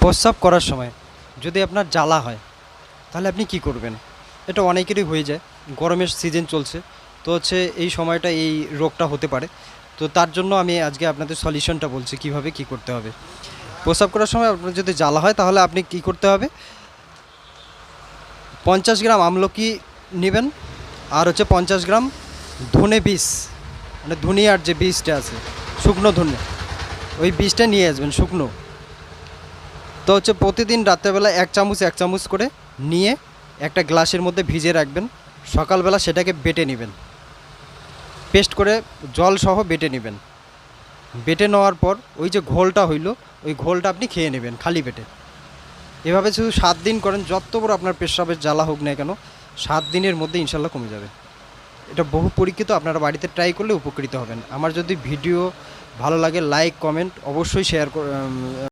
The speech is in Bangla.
প্রস্রাব করার সময় যদি আপনার জ্বালা হয় তাহলে আপনি কি করবেন? এটা অনেকেরই হয়ে যায়। গরমের সিজন চলছে। তো হচ্ছে এই সময়টা এই রোগটা হতে পারে। তো তার জন্য আমি আজকে আপনাদের সলিউশনটা বলছি কিভাবে কি করতে হবে। প্রস্রাব করার সময় আপনার যদি জ্বালা হয় তাহলে আপনি কি করতে হবে? ৫০ গ্রাম আমলকি নিবেন, আর হচ্ছে ৫০ গ্রাম ধনে বীজ, মানে ধনিয়ার যে বীজটা আছে, শুকনো ধনে, ওই বীজটা নিয়ে আসবেন শুকনো। তো হচ্ছে প্রতিদিন রাত্রেবেলা ১ চামচ ১ চামচ করে নিয়ে একটা গ্লাসের মধ্যে ভিজিয়ে রাখবেন। সকালবেলা সেটাকে বেটে নেবেন, পেস্ট করে জল সহ বেটে নেবেন। বেটে নেওয়ার পর ওই যে ঘোলটা হইলো, ওই ঘোলটা আপনি খেয়ে নেবেন খালি পেটে। এভাবে শুধু ৭ দিন করেন, যত বড় আপনার পেশাবের জ্বালা হোক না কেন ৭ দিনের মধ্যে ইনশাল্লাহ কমে যাবে। এটা বহু পরীক্ষিত, আপনারা বাড়িতে ট্রাই করলে উপকৃত হবেন। আমার যদি ভিডিও ভালো লাগে লাইক কমেন্ট অবশ্যই শেয়ার